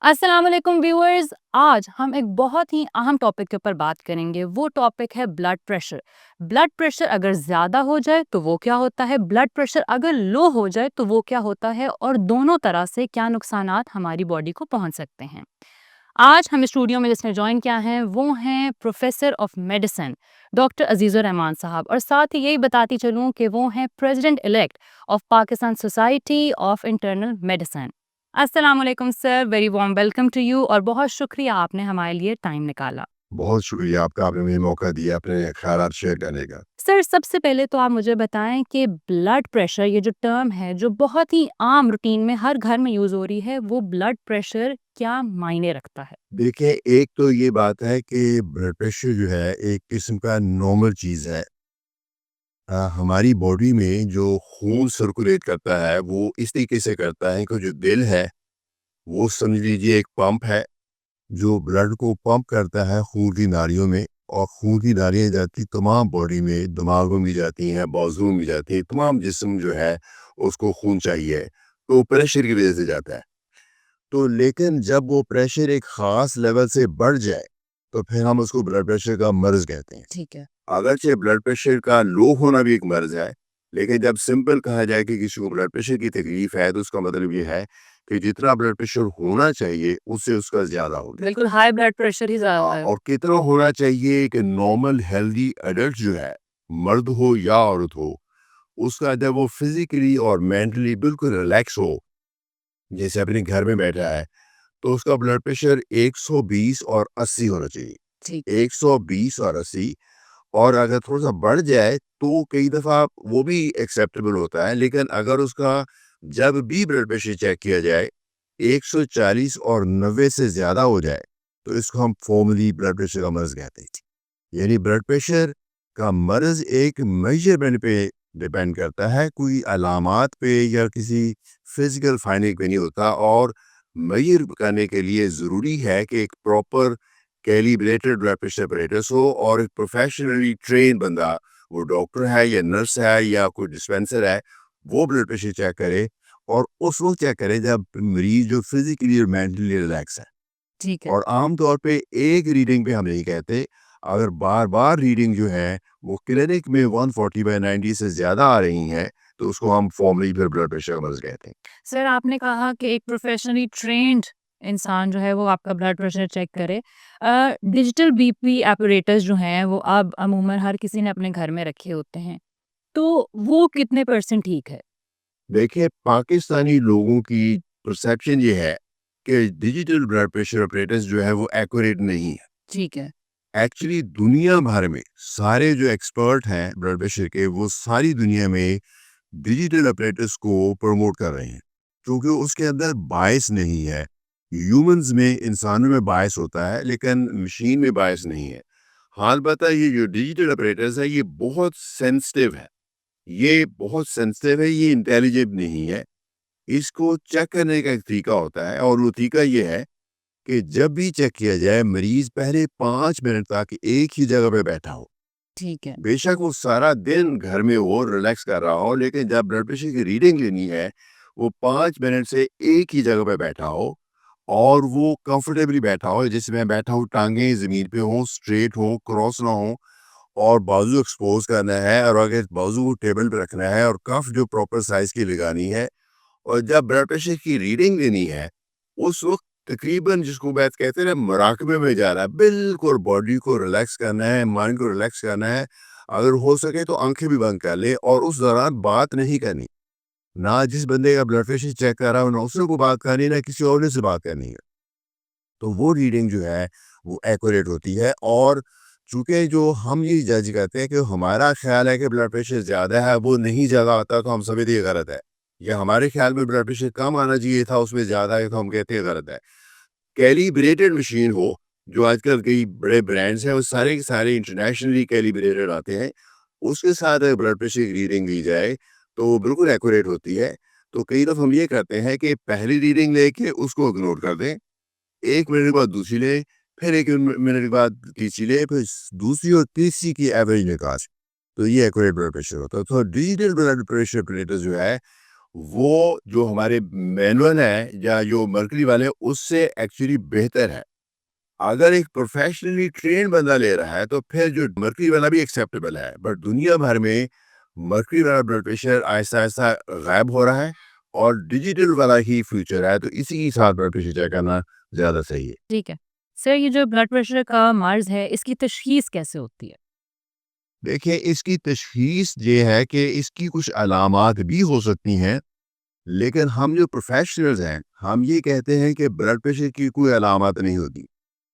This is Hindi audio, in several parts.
अस्सलाम वालेकुम व्यूअर्स। आज हम एक बहुत ही अहम टॉपिक के ऊपर बात करेंगे। वो टॉपिक है ब्लड प्रेशर। ब्लड प्रेशर अगर ज़्यादा हो जाए तो वो क्या होता है, ब्लड प्रेशर अगर लो हो जाए तो वो क्या होता है, और दोनों तरह से क्या नुकसानात हमारी बॉडी को पहुंच सकते हैं। आज हम स्टूडियो में जिसने ज्वाइन किया है वो हैं professor of medicine doctor Azizur Rahman साहब, और साथ ही यही बताती चलूँ कि वो हैं president elect of Pakistan society of internal medicine. अस्सलाम वालेकुम sir, very warm welcome to you, और बहुत शुक्रिया आपने हमारे लिए टाइम निकाला। बहुत शुक्रिया आपका, आपने मुझे मौका दिया अपने ख़यालात शेयर करने का। सर, सबसे पहले तो आप मुझे बताएं कि ब्लड प्रेशर ये जो टर्म है जो बहुत ही आम रूटीन में हर घर में यूज़ हो रही है, वो ब्लड प्रेशर क्या मायने रखता है? देखिए, एक तो ये बात है कि ब्लड प्रेशर जो है एक किस्म का नॉर्मल चीज़ है। हमारी बॉडी में जो खून सर्कुलेट करता है वो इस तरीके से करता है कि जो दिल है वो समझ लीजिए एक पंप है जो ब्लड को पंप करता है खून की नालियों में, और खून की नालियाँ जाती तमाम बॉडी में, दिमाग में भी जाती हैं, बाजुओं में भी जाती हैं, तमाम जिस्म जो है उसको खून चाहिए, तो प्रेशर की वजह से जाता है। तो लेकिन जब वो प्रेशर एक ख़ास लेवल से बढ़ जाए, तो फिर हम उसको ब्लड प्रेशर का मर्ज़ कहते हैं। ठीक है। अगरचे ब्लड प्रेशर का लो होना भी एक मर्ज़ है, लेकिन जब सिंपल कहा जाए कि किसी को ब्लड प्रेशर की तकलीफ़ है, तो उसका मतलब ये है कि जितना ब्लड प्रेशर होना चाहिए, उससे उसका ज़्यादा हो गया। बिल्कुल हाई ब्लड प्रेशर ही ज़्यादा है। और कितना होना चाहिए कि नॉर्मल हेल्दी एडल्ट जो है, मर्द हो या औरत हो, उसका जब वो फिज़िकली और मेंटली बिल्कुल रिलैक्स हो, जैसे अपने घर में बैठा है, तो उसका ब्लड प्रेशर 120 और 80 होना चाहिए। ठीक। 120 और 80, और अगर थोड़ा-सा बढ़ जाए तो कई दफ़ा वो भी एक्सेप्टेबल होता है, लेकिन अगर उसका जब भी ब्लड प्रेशर चेक किया जाए 140 और 90 से ज़्यादा हो जाए, तो इसको हम फॉर्मली ब्लड प्रेशर का मर्ज़ कहते हैं। यानी ब्लड प्रेशर का मर्ज़ एक मेजरमेंट पे डिपेंड करता है, कोई अलामात पे या किसी फिज़िकल फाइंडिंग पे नहीं होता, और मेजर करने के लिए ज़रूरी है कि एक proper calibrated blood pressure apparatus हो, और एक प्रोफेशनली ट्रेन बंदा, वो डॉक्टर है या नर्स है या कोई डिस्पेंसर है, वो ब्लड प्रेशर चेक करे, और उस वक़्त चेक करे जब मरीज़ जो फिज़िकली और मेंटली रिलैक्स है। ठीक है। और आम तौर पे एक रीडिंग पे हम नहीं कहते, अगर बार-बार रीडिंग जो है वो क्लिनिक में 140/90 से ज़्यादा आ रही हैं, तो उसको हम फॉर्मली फिर ब्लड प्रेशर का मर्ज़ कहते हैं। सर, आपने कहा कि एक प्रोफेशनली ट्रेन्ड इंसान जो है वो आपका ब्लड प्रेशर चेक करे। डिजिटल बीपी एपरेटर्स जो हैं वो अब अमूमन हर किसी ने अपने घर में रखे होते हैं। तो वो कितने परसेंट ठीक है? देखिए, पाकिस्तानी लोगों की परसेप्शन ये है कि डिजिटल ब्लड प्रेशर ऑपरेटर्स जो है वो एक्यूरेट नहीं है। ठीक है। एक्चुअली दुनिया भर में सारे जो एक्सपर्ट हैं ब्लड प्रेशर के, वो सारी दुनिया में डिजिटल ऑपरेटर्स को प्रमोट कर रहे हैं, क्योंकि उसके अंदर बायस नहीं है। ह्यूमंस में, इंसानों में बायस होता है, लेकिन मशीन में बायस नहीं है। हाल बता, ये जो डिजिटल ऑपरेटर्स है ये बहुत सेंसिटिव है, ये इंटेलिजेंट नहीं है। इसको चेक करने का एक तरीका होता है, और वो तरीका ये है कि जब भी चेक किया जाए, मरीज पहले 5 मिनट तक एक ही जगह पे बैठा हो। ठीक है। बेशक वो सारा दिन घर में हो, रिलैक्स कर रहा हो, लेकिन जब ब्लड प्रेशर की रीडिंग लेनी है, वो 5 मिनट से एक ही जगह पे बैठा हो, और वो कंफर्टेबली बैठा हो, जैसे मैं बैठा हूँ, टांगे जमीन पे हो, स्ट्रेट हो, क्रॉस ना हो, और बाजू एक्सपोज करना है, और अगर बाजू को टेबल पे रखना है, और कफ जो प्रॉपर साइज की लगानी है, और जब ब्लड प्रेशर की रीडिंग लेनी है, उस वक़्त तकरीबन जिसको बात कहते हैं ना, मुराकबे में जा रहा है, बिल्कुल बॉडी को रिलैक्स करना है, माइंड को रिलैक्स करना है। अगर हो सके तो आँखें भी बंद कर ले, और उस दौरान बात नहीं करनी। ना जिस बंदे का ब्लड प्रेशर चेक कर रहा है, ना उससे को बात करनी, ना किसी और से बात करनी है। तो वो रीडिंग जो है, वो एक्यूरेट होती है, और चूँकि जो हम ये जज करते हैं कि हमारा ख़्याल है कि ब्लड प्रेशर ज़्यादा है, वो नहीं ज़्यादा आता, तो हम समझते ये गलत है। या हमारे ख़्याल में ब्लड प्रेशर कम आना चाहिए था, उसमें ज़्यादा है, तो हम कहते हैं गलत है। कैलिब्रेटेड मशीन हो, जो आजकल कई बड़े ब्रांड्स हैं, वो सारे के सारे इंटरनेशनली कैलिब्रेटेड आते हैं। उसके साथ अगर ब्लड प्रेशर की रीडिंग ली जाए, तो वो बिल्कुल एक्यूरेट होती है। तो कई दफ़ा हम ये करते हैं कि पहली रीडिंग लेके उसको इग्नोर कर दें, 1 मिनट के बाद दूसरी लें, फिर 1 मिनट के बाद तीसरी लें, फिर दूसरी और तीसरी की एवरेज निकालें। तो ये एक्यूरेट ब्लड प्रेशर होता है। तो डिजिटल ब्लड प्रेशर ऑपरेटर जो है, वो जो हमारे मैनुअल है या जो मर्करी वाले उससे एक्चुअली बेहतर है। अगर एक प्रोफेशनली ट्रेन्ड बंदा ले रहा है तो फिर जो मर्करी वाला भी एक्सेप्टेबल है, बट दुनिया भर में मर्करी वाला ब्लड प्रेशर आहिस्ता-आहिस्ता गायब हो रहा है और डिजिटल वाला ही फ्यूचर है, तो इसी के साथ ब्लड प्रेशर चेक करना ज़्यादा सही है। ठीक है। सर, ये जो ब्लड प्रेशर का मर्ज़ है, इसकी तशख़ीस कैसे होती है? देखिए, इसकी तशख़ीस ये है कि इसकी कुछ अलामात भी हो सकती हैं, लेकिन हम जो प्रोफेशनल्स हैं, हम ये कहते हैं कि ब्लड प्रेशर की कोई अलामत नहीं होती।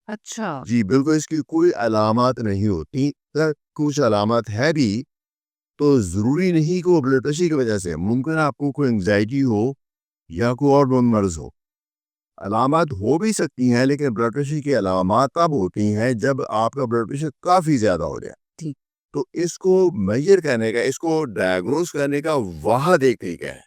अच्छा। जी, बिल्कुल इसकी कोई अलामत नहीं होती। अगर कुछ अलामत है भी, तो ज़रूरी नहीं कि वो ब्लड प्रेशर की वजह से है। मुमकिन है आपको कोई एंग्ज़ायटी हो या कोई और मर्ज़ हो। अलामत हो भी सकती हैं, लेकिन ब्लड प्रेशर की अलामत तब होती हैं जब आपका ब्लड प्रेशर काफ़ी ज़्यादा हो जाए। ठीक। तो इसको मेज़र करने का, इसको डायग्नोज़ करने का वाहद एक तरीका है।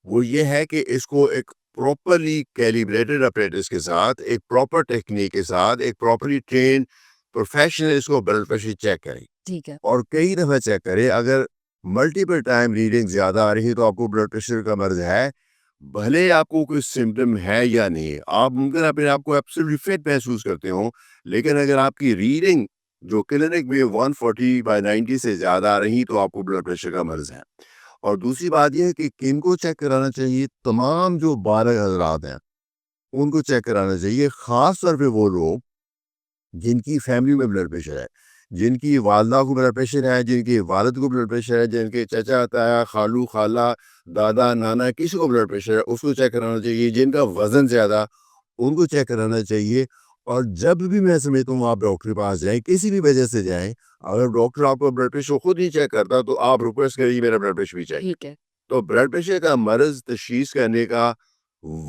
वो ये है कि इसको एक प्रॉपर्ली कैलिब्रेटेड अपरेटस के साथ, एक प्रॉपर टेक्नीक के साथ, एक प्रॉपर्ली ट्रेन्ड प्रोफेशनल इसको ब्लड प्रेशर चेक करें ठीक है। और कई दफ़ा चेक करें। अगर मल्टीपल टाइम रीडिंग ज़्यादा आ रही है, तो आपको ब्लड प्रेशर का मर्ज़ है। भले आपको कोई सिम्पटम है या नहीं, आप मुमकिन अपने आप को एब्सोल्यूटली फिट महसूस करते हो, लेकिन अगर आपकी रीडिंग जो क्लिनिक में 140/90 से ज़्यादा आ रही, तो आपको ब्लड प्रेशर का मर्ज़ है। और दूसरी बात ये है कि किनको चेक कराना चाहिए, तमाम जो बालिग़ हज़रात हैं, उनको चेक कराना चाहिए। ख़ास तौर पे वो लोग जिनकी फैमिली में ब्लड प्रेशर है, जिनकी वालदा को ब्लड प्रेशर है, जिनके वालिद को ब्लड प्रेशर है, जिनके चाचा, ताया, खालू, खाला, दादा, नाना किसी को ब्लड प्रेशर है, उसको चेक कराना चाहिए। जिनका वज़न ज़्यादा, उनको चेक कराना चाहिए। और जब भी मैं समझता हूँ आप डॉक्टर के पास जाएँ, किसी भी वजह से जाएँ, अगर डॉक्टर आपका ब्लड प्रेशर खुद नहीं चेक करता, तो आप रिक्वेस्ट करिए मेरा ब्लड प्रेशर भी चेक। ठीक है। तो ब्लड प्रेशर का मर्ज़ तशख़ीस करने का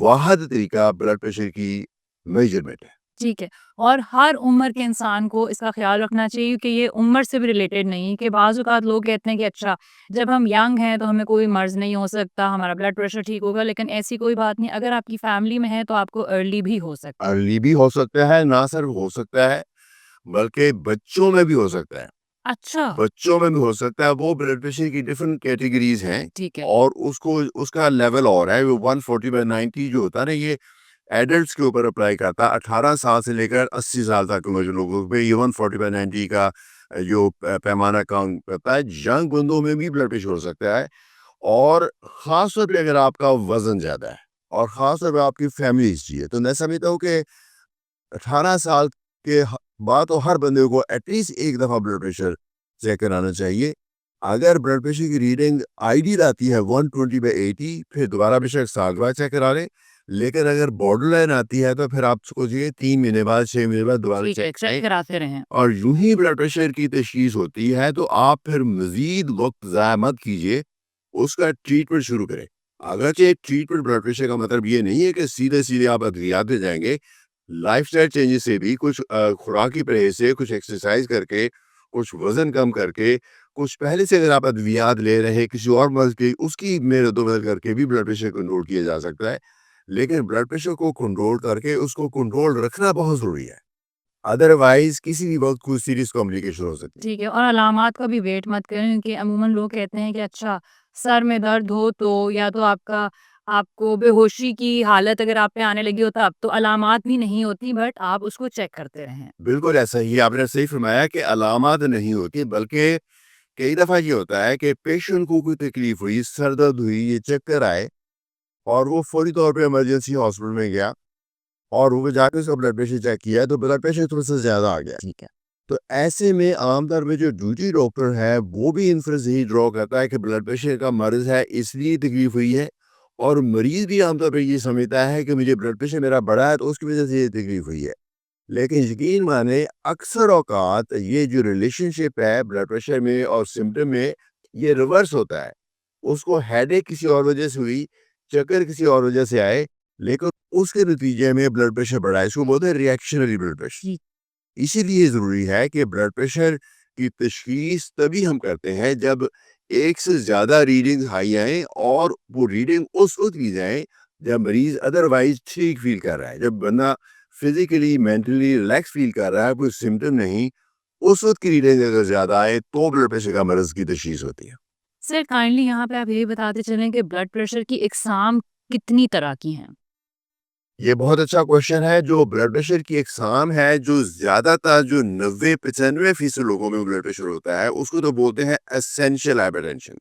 वाहिद तरीका ब्लड प्रेशर की मेजरमेंट है। ठीक है। और हर उम्र के इंसान को इसका ख़्याल रखना चाहिए कि ये उम्र से भी रिलेटेड नहीं है कि बाज़ औक़ात लोग कहते हैं कि अच्छा, जब हम यंग हैं तो हमें कोई मर्ज़ नहीं हो सकता, हमारा ब्लड प्रेशर ठीक होगा, लेकिन ऐसी कोई बात नहीं। अगर आपकी फ़ैमिली में है तो आपको अर्ली भी हो सकता है। अर्ली भी हो सकता है, ना सिर्फ हो सकता है, बल्कि बच्चों में भी हो सकता है। अच्छा। बच्चों में भी हो सकता है। वो ब्लड प्रेशर की डिफरेंट कैटेगरीज़ हैं ठीक है। और उसको उसका लेवल और है। वो 140/90 जो होता है ना, ये एडल्ट्स के ऊपर अप्लाई करता है। 18 साल से लेकर 80 साल तक के जो लोगों पे ये 140/90 का जो पैमाना काम करता है। यंग बंदों में भी ब्लड प्रेशर हो सकता है और ख़ास तौर पे अगर आपका वज़न ज़्यादा है और ख़ास तौर पे आपकी फैमिली हिस्ट्री है, तो मैं समझता हूँ कि 18 साल के बाद तो हर बंदे को एटलीस्ट एक दफ़ा ब्लड प्रेशर चेक कराना चाहिए। अगर ब्लड प्रेशर की रीडिंग आइडियल आती है 120/80, फिर दोबारा बेशक साल बाद चेक करा लें। लेकिन अगर बॉर्डर लाइन आती है, तो फिर आप सोचिए 3 महीने बाद, 6 महीने बाद दोबारा ठीक है, चेक चेक कराएँ। कराते रहें। और यूँ ही ब्लड प्रेशर की तशख़ीस होती है, तो आप फिर मज़ीद वक़्त ज़ाया मत कीजिए, उसका ट्रीटमेंट शुरू करें। अगरचे ट्रीटमेंट ब्लड प्रेशर का मतलब ये नहीं है कि सीधे-सीधे आप अद्वियात पे जाएँगे। लाइफ़स्टाइल चेंजेस से भी, कुछ खुराकी परहेज़ से, कुछ एक्सरसाइज़ करके, कुछ वज़न कम करके, कुछ पहले से अगर आप अद्वियात ले रहे हैं किसी और मर्ज़ की, उसकी मेद-ओ-बदल करके भी ब्लड प्रेशर कंट्रोल किया जा सकता है। लेकिन ब्लड प्रेशर को कंट्रोल करके उसको कंट्रोल रखना बहुत ज़रूरी है। अदरवाइज़ किसी भी वक़्त कोई सीरियस कॉम्प्लिकेशन हो सकती है। ठीक है। और अलामात का भी वेट मत करें, क्योंकि अमूमन लोग कहते हैं कि अच्छा, सर में दर्द हो तो या तो आपको बेहोशी की हालत अगर आप पे आने लगी हो तब, तो अलामात भी नहीं होती, बट आप उसको चेक करते रहें। बिल्कुल ऐसा ही आपने सही फरमाया कि अलामात नहीं होती, बल्कि कई दफ़ा ये होता है कि पेशेंट को कोई तकलीफ़ हुई, सर दर्द हुई, ये चक्कर आए और वो फ़ौरी तौर पे इमरजेंसी हॉस्पिटल में गया और वो जाके उसका ब्लड प्रेशर चेक किया, तो ब्लड प्रेशर थोड़ा-सा ज़्यादा आ गया। ठीक है। तो ऐसे में आमतौर पे जो ड्यूटी डॉक्टर है, वो भी इन्फरेंस यही ड्रॉ करता है कि ब्लड प्रेशर का मर्ज़ है, इसलिए तकलीफ़ हुई है। और मरीज़ भी आमतौर पे ये समझता है कि मुझे ब्लड प्रेशर मेरा बढ़ा है, तो उसकी वज़ह से ये तकलीफ़ हुई है। लेकिन यकीन माने, अक्सर औक़ात ये जो रिलेशनशिप है ब्लड प्रेशर में और सिम्पटम में, ये रिवर्स होता है। उसको हेडेक किसी और वजह से हुई, चक्कर किसी और वजह से आए, लेकिन उसके नतीजे में ब्लड प्रेशर बढ़ा है। इसको बोलते हैं रिएक्शनरी ब्लड प्रेशर। जी। इसीलिए ज़रूरी है कि ब्लड प्रेशर की तशख़ीस तभी हम करते हैं जब एक से ज़्यादा रीडिंग हाई आएँ और वो रीडिंग उस वक़्त की जाए जब मरीज़ अदरवाइज़ ठीक फ़ील कर रहा है। जब बंदा फिज़िकली, मेंटली रिलैक्स फ़ील कर रहा है, कोई सिम्पटम नहीं, उस वक़्त की रीडिंग अगर ज़्यादा आए, तो ब्लड प्रेशर का मर्ज़ की तशख़ीस होती है। सर काइंडली यहाँ पे आप ये बताते चलें कि ब्लड प्रेशर की इकसाम कितनी तरह की हैं? ये बहुत अच्छा क्वेश्चन है। जो ब्लड प्रेशर की अक़साम है, जो ज़्यादातर जो 90-95% लोगों में ब्लड प्रेशर होता है, उसको तो बोलते हैं एसेंशियल हाइपरटेंशन।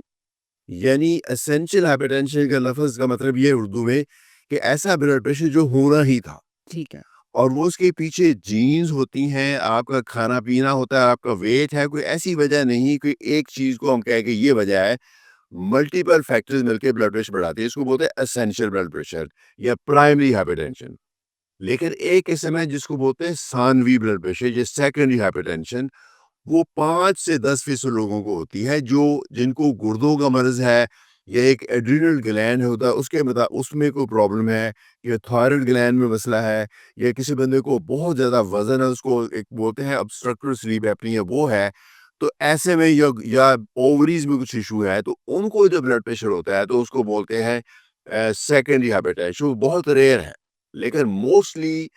यानी एसेंशियल हाइपरटेंशन का लफ़्ज़ का मतलब ये है उर्दू में कि ऐसा ब्लड प्रेशर जो होना ही था। ठीक है। और वो उसके पीछे जीन्स होती हैं, आपका खाना-पीना होता है, आपका वेट है, कोई ऐसी वजह नहीं कि एक चीज़ को हम कहें कि ये वजह है। मल्टीपल फैक्टर्स मिलके ब्लड प्रेशर बढ़ाती है। इसको बोलते हैं एसेंशियल ब्लड प्रेशर या प्राइमरी हाइपरटेंशन। लेकिन एक किस्म है जिसको बोलते हैं सानवी ब्लड प्रेशर या सेकेंडरी हाइपरटेंशन। वो 5 से 10% लोगों को होती है जो जिनको गुर्दों का मर्ज़ है या एक एड्रिनल ग्लैंड होता है उसमें कोई प्रॉब्लम है या थायराइड ग्लैंड में मसला है या किसी बंदे को बहुत ज़्यादा वज़न है उसको एक बोलते हैं ऑब्स्ट्रक्टिव स्लीप एपनिया वो है। तो ऐसे में या ओवरीज़ में कुछ इश्यू है तो उनको जब ब्लड प्रेशर होता है तो उसको बोलते हैं सेकेंडरी हाइपरटेंशन। वो बहुत रेयर है। लेकिन मोस्टली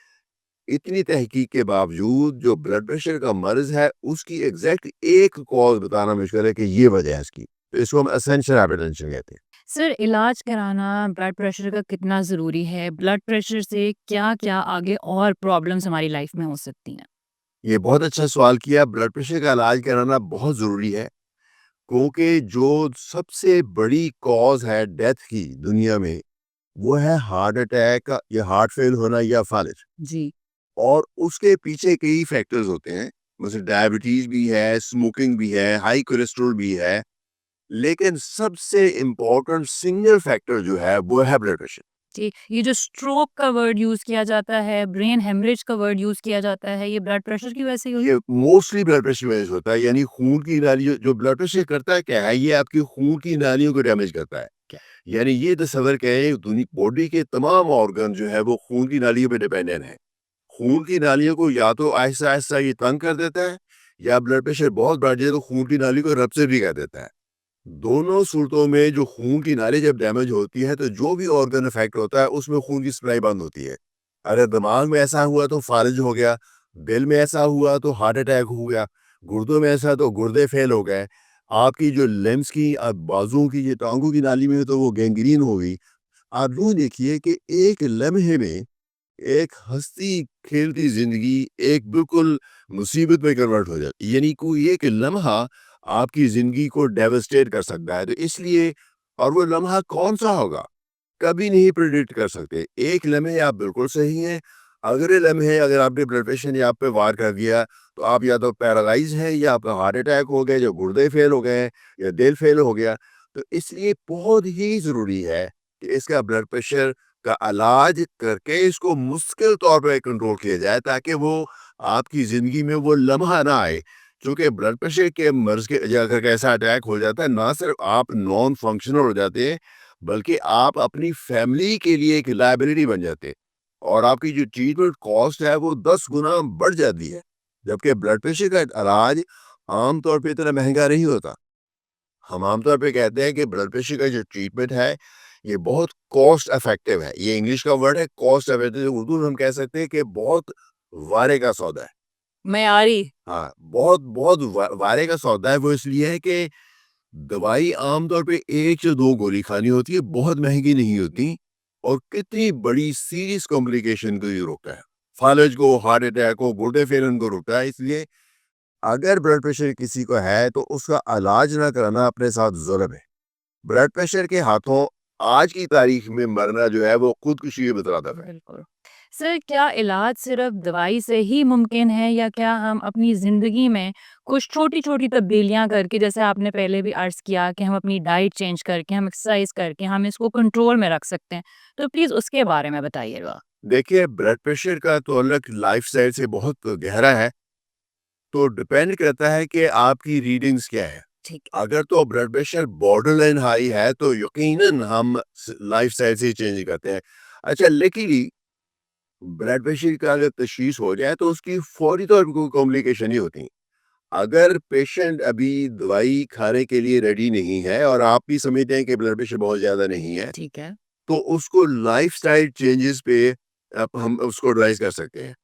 इतनी तहकीक के बावजूद जो ब्लड प्रेशर का मर्ज़ है, उसकी एग्ज़ैक्ट एक कॉज़ बताना मुश्किल है कि ये वजह है इसकी। तो इसको हम एसेंशियल हाइपरटेंशन कहते हैं। सर इलाज कराना ब्लड प्रेशर का कितना ज़रूरी है? ब्लड प्रेशर से क्या-क्या आगे और प्रॉब्लम्स हमारी लाइफ में हो सकती हैं? ये बहुत अच्छा सवाल किया। ब्लड प्रेशर का इलाज कराना बहुत ज़रूरी है, क्योंकि जो सबसे बड़ी कॉज़ है डेथ की दुनिया में, वो है हार्ट अटैक या हार्ट फेल होना या फ़ालिज। जी। और उसके पीछे कई फैक्टर्स होते हैं, जैसे डायबिटीज़ भी है, स्मोकिंग भी है, हाई कोलेस्ट्रॉल भी है। लेकिन सबसे इम्पोर्टेंट सिंगल फैक्टर जो है वो है ब्लड प्रेशर। जी, ये जो स्ट्रोक का वर्ड यूज़ किया जाता है, ब्रेन हेमरेज का वर्ड यूज़ किया जाता है, ये ब्लड प्रेशर की वजह से ही होता ये मोस्टली ब्लड प्रेशर वजह से होता है। यानी खून की नालियों जो ब्लड प्रेशर करता है क्या है, ये आपकी खून की नालियों को डैमेज करता है। क्या? यानी ये तस्वर करें बॉडी के तमाम ऑर्गन जो है वो खून की नालियों पे डिपेंडेंट है। खून की नालियों को या तो आहिस्ता आहिस्ता ये तंग कर देता है या ब्लड प्रेशर बहुत बढ़ जाए तो खून की नाली को रप्चर भी कर देता है। दोनों सूरतों में जो खून की नाली जब डैमेज होती है तो जो भी ऑर्गन इफेक्ट होता है उसमें खून की सप्लाई बंद होती है। अगर दिमाग में ऐसा हुआ तो फालिज हो गया, दिल में ऐसा हुआ तो हार्ट अटैक हो गया, गुर्दों में ऐसा तो गुर्दे फेल हो गए, आपकी जो लिम्स की बाजुओं की ये टांगों की नाली में तो वो गैंग्रीन हो गई। आप यूं देखिए कि एक लम्हे में एक हँसती-खेलती ज़िंदगी एक बिल्कुल मुसीबत में कन्वर्ट हो जाती है। यानी कोई एक लम्हा आपकी ज़िंदगी को डेवास्टेट कर सकता है। तो इसलिए और वो लम्हा कौन-सा होगा, कभी नहीं प्रेडिक्ट कर सकते। एक लम्हे आप बिल्कुल सही हैं, अगले लम्हे अगर आपने ब्लड प्रेशर ने आप पे वार कर दिया, तो आप या तो पैरालाइज़ हैं या आपका हार्ट अटैक हो गया, या गुर्दे फेल हो गए हैं या दिल फेल हो गया। तो इसलिए बहुत ही ज़रूरी है कि इसका ब्लड प्रेशर का इलाज करके इसको मुश्किल तौर पे कंट्रोल किया जाए ताकि वो आपकी ज़िंदगी में वो लम्हा ना आए। क्योंकि ब्लड प्रेशर के मर्ज़ के या अगर ऐसा अटैक हो जाता है, ना सिर्फ आप नॉन फंक्शनल हो जाते हैं, बल्कि आप अपनी फैमिली के लिए एक लायबिलिटी बन जाते हैं और आपकी जो ट्रीटमेंट कॉस्ट है वो 10 गुना बढ़ जाती है। जबकि ब्लड प्रेशर का इलाज आम तौर पे इतना महँगा नहीं होता। हम आमतौर पे कहते हैं कि ब्लड प्रेशर का जो ट्रीटमेंट है, ये बहुत कॉस्ट इफेक्टिव है। ये इंग्लिश का वर्ड है कॉस्ट इफेक्टिव, उर्दू में हम कह सकते हैं कि बहुत वारे का सौदा है। मयारी। हाँ, बहुत बहुत वारे का सौदा है। वो इसलिए है कि दवाई आमतौर पे 1 से 2 गोली खानी होती है, बहुत महँगी नहीं होती और कितनी बड़ी सीरियस कॉम्प्लिकेशन को ये रोकता है। फालिज को, हार्ट अटैक को, गुर्दे फेलन को रोकता है। इसलिए अगर ब्लड प्रेशर किसी को है तो उसका इलाज ना कराना अपने साथ जुल्म है। ब्लड प्रेशर के हाथों आज की तारीख में मरना जो है वो खुदकुशी के मुतरादिफ है। बिल्कुल। सर क्या इलाज सिर्फ़ दवाई से ही मुमकिन है या क्या हम अपनी ज़िंदगी में कुछ छोटी-छोटी तब्दीलियाँ करके जैसे आपने पहले भी अर्ज़ किया कि हम अपनी डाइट चेंज करके, हम एक्सरसाइज़ करके हम इसको कंट्रोल में रख सकते हैं। तो प्लीज़ उसके बारे में बताइएगा? देखिए ब्लड प्रेशर का ताल्लुक लाइफ़स्टाइल से बहुत गहरा है, तो डिपेंड करता है कि आपकी रीडिंग्स क्या है। ठीक है। अगर तो ब्लड प्रेशर बॉर्डरलाइन हाई है तो यकीनन हम लाइफ़स्टाइल से चेंज करते हैं। अच्छा लेकिन ब्लड प्रेशर का अगर तशख़ीस हो जाए तो उसकी फौरी तौर पे कोई कॉम्प्लिकेशन नहीं होती। अगर पेशेंट अभी दवाई खाने के लिए रेडी नहीं है और आप भी समझते हैं कि ब्लड प्रेशर बहुत ज़्यादा नहीं है, ठीक है। तो उसको लाइफ़स्टाइल चेंजेस पे हम उसको एडवाइस कर सकते हैं।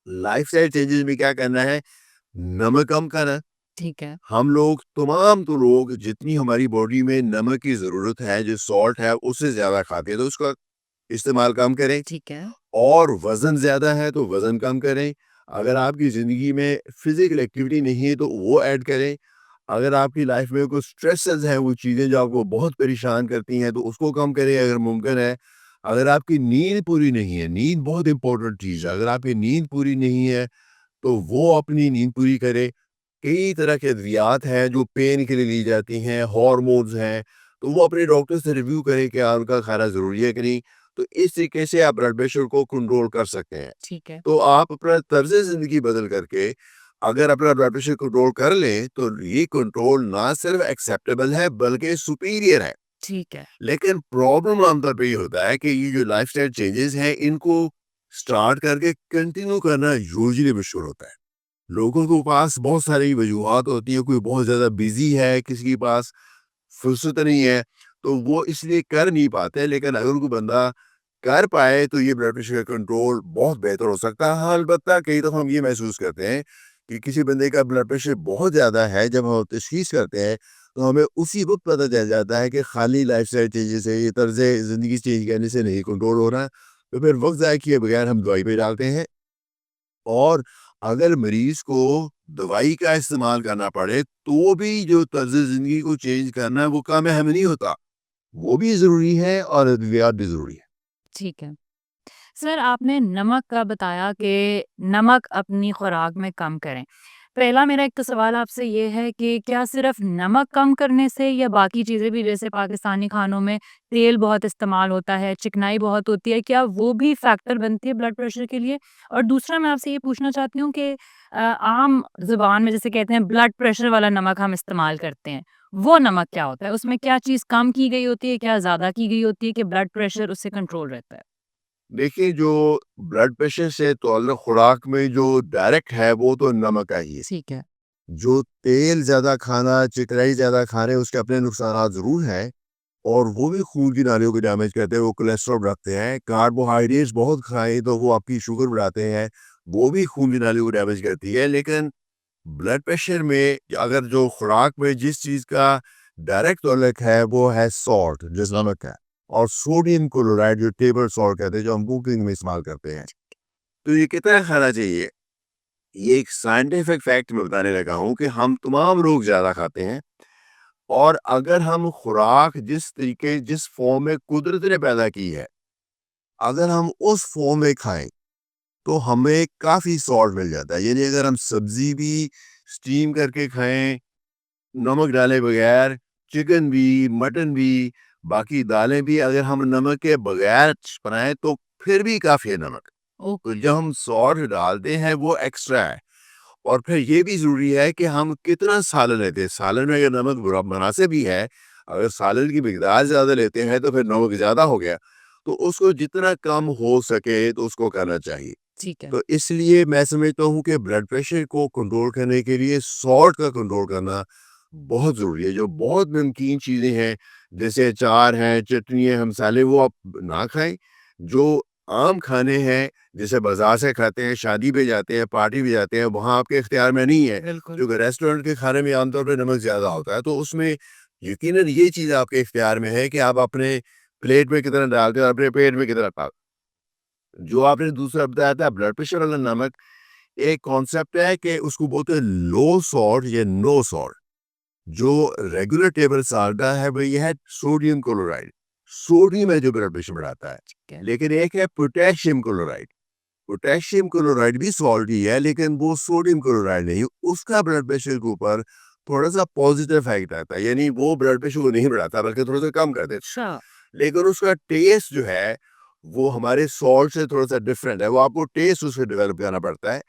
लाइफ़स्टाइल चेंजेस में क्या करना है, नमक कम खाना, ठीक है, हम लोग तमाम तो लोग जितनी हमारी बॉडी में नमक की ज़रूरत है, जो सॉल्ट है, उससे ज़्यादा खाते हैं, तो उसका इस्तेमाल कम करें। ठीक है, और वज़न ज़्यादा है तो वज़न कम करें। अगर आपकी ज़िंदगी में फ़िज़िकल एक्टिविटी नहीं है तो वो ऐड करें। अगर आपकी लाइफ़ में कुछ स्ट्रेसेस हैं, वो चीज़ें जो आपको बहुत परेशान करती हैं तो उसको कम करें अगर मुमकिन है। अगर आपकी नींद पूरी नहीं है, नींद बहुत इम्पोर्टेंट चीज़ है। अगर आपकी नींद पूरी नहीं है तो वो अपनी नींद पूरी करें। कई तरह के अद्वियात हैं जो पेन के लिए ली जाती हैं, हार्मोन्स हैं, तो वो अपने डॉक्टर से रिव्यू करें क्या उनका खाना ज़रूरी है कि नहीं। तो इस तरीके से आप ब्लड प्रेशर को कंट्रोल कर सकते हैं। ठीक है, तो आप अपना तर्ज़ ज़िंदगी बदल करके अगर अपना ब्लड प्रेशर कंट्रोल कर लें, तो ये कंट्रोल ना सिर्फ़ एक्सेप्टेबल है बल्कि सुपीरियर है। ठीक है, लेकिन प्रॉब्लम आमतौर पे ये होता है कि ये जो लाइफ़स्टाइल चेंजेस हैं, इनको स्टार्ट करके कंटिन्यू करना यूजुअली मुश्किल होता है। लोगों के पास बहुत सारी वजूहात होती हैं, कोई बहुत ज़्यादा बिज़ी है, किसी के पास फुर्सत नहीं है, तो वो इसलिए कर नहीं पाते। लेकिन अगर कोई बंदा कर पाए, तो ये ब्लड प्रेशर का कंट्रोल बहुत बेहतर हो सकता है। हाँ, अलबत्ता कई दफ़ा हम ये महसूस करते हैं कि किसी बंदे का ब्लड प्रेशर बहुत ज़्यादा है, जब हम तशख़ीस करते हैं, तो हमें उसी वक़्त पता चल जाता है कि खाली लाइफ़स्टाइल चेंजेज़ से, ये तर्ज़ ज़िंदगी चेंज करने से नहीं कंट्रोल हो रहा है। तो फिर वक़्त ज़ाया किए बगैर हम दवाई पे डालते हैं। और अगर मरीज़ को दवाई का इस्तेमाल करना पड़े, तो भी जो तर्ज़ ज़िंदगी को चेंज करना है, वो काम अहम नहीं होता। वो भी ज़रूरी है और अद्वियात भी ज़रूरी है। ठीक है। सर, आपने नमक का बताया कि नमक अपनी खुराक में कम करें। पहला मेरा एक तो सवाल आपसे ये है कि क्या सिर्फ़ नमक कम करने से या बाकी चीज़ें भी, जैसे पाकिस्तानी खानों में तेल बहुत इस्तेमाल होता है, चिकनाई बहुत होती है, क्या वो भी फैक्टर बनती है ब्लड प्रेशर के लिए? और दूसरा मैं आपसे ये पूछना चाहती हूँ कि आम ज़ुबान में जिसे कहते हैं ब्लड प्रेशर वाला नमक हम इस्तेमाल करते हैं, वो नमक क्या होता है? उसमें क्या चीज़ कम की गई होती है, क्या ज़्यादा की गई होती है कि ब्लड प्रेशर उससे कंट्रोल रहता है? देखिए, जो ब्लड प्रेशर से ताल्लुक़ खुराक में जो डायरेक्ट है, वो तो नमक का ही है। ठीक है। जो तेल ज़्यादा खाना, चिकनाई ज़्यादा खाने, उसके अपने नुकसानात ज़रूर हैं और वो भी खून की नालियों को डैमेज करते हैं, वो कोलेस्ट्रॉल बढ़ाते हैं। कार्बोहाइड्रेट्स बहुत खाएँ, तो वो आपकी शुगर बढ़ाते हैं, वो भी खून की नालियों को डैमेज करती है। लेकिन ब्लड प्रेशर में अगर जो खुराक में जिस चीज़ का डायरेक्ट ताल्लुक है वो है सॉल्ट, जो नमक है, और सोडियम क्लोराइड जो टेबल सॉल्ट कहते हैं, जो हम कुकिंग में इस्तेमाल करते हैं। तो ये कितना खाना चाहिए? ये एक साइंटिफिक फैक्ट मैं बताने लगा हूँ कि हम तमाम लोग ज़्यादा खाते हैं। और अगर हम खुराक जिस फॉर्म में कुदरत ने पैदा की है, अगर हम उस फॉर्म में खाएं तो हमें काफ़ी सॉल्ट मिल जाता है। यानी अगर हम सब्जी भी स्टीम करके खाएं, नमक डाले बगैर, चिकन भी, मटन भी, बाकी दालें भी अगर हम नमक के बगैर बनाएँ तो फिर भी काफ़ी है नमक। तो ओके। जब हम सॉल्ट डालते हैं वो एक्स्ट्रा है। और फिर ये भी ज़रूरी है कि हम कितना सालन लेते हैं। सालन में अगर नमक मुनासिब ही है, अगर सालन की मिकदार ज़्यादा लेते हैं तो फिर नमक ज़्यादा हो गया। तो उसको जितना कम हो सके तो उसको करना चाहिए। ठीक है। तो इसलिए मैं समझता हूँ कि ब्लड प्रेशर को कंट्रोल करने के लिए सॉल्ट का कंट्रोल करना बहुत ज़रूरी है। जो बहुत नमकीन चीज़ें हैं, जैसे अचार हैं, चटनी है, मसाले, वो आप ना खाएँ। जो आम खाने हैं, जैसे बाज़ार से खाते हैं, शादी पे जाते हैं, पार्टी पे जाते हैं, वहाँ आपके इख्तियार में नहीं है। बिल्कुल। क्योंकि रेस्टोरेंट के खाने में आमतौर पे नमक ज़्यादा होता है, तो उसमें यकीनन ये चीज़ आपके इख्तियार में है कि आप अपने प्लेट में कितना डालते हैं और अपने पेट में कितना डालते हैं। जो आपने दूसरा बताया था ब्लड प्रेशर वाला नमक, एक कॉन्सेप्ट है कि उसको बोलते हैं लो सॉल्ट या नो सॉल्ट। जो रेगुलर टेबल साल्ट है वो ये है सोडियम क्लोराइड। सोडियम है जो ब्लड प्रेशर बढ़ाता है। ठीक है। लेकिन एक है पोटेशियम क्लोराइड। पोटेशियम क्लोराइड भी सॉल्ट ही है, लेकिन वो सोडियम क्लोराइड नहीं। उसका ब्लड प्रेशर के ऊपर थोड़ा सा पॉजिटिव इफेक्ट आता है, यानी वो ब्लड प्रेशर को नहीं बढ़ाता बल्कि थोड़ा सा कम कर देता अच्छा। है। लेकिन उसका टेस्ट जो है वो हमारे सॉल्ट से थोड़ा सा डिफरेंट है। वो आपको टेस्ट उससे डेवलप करना पड़ता है।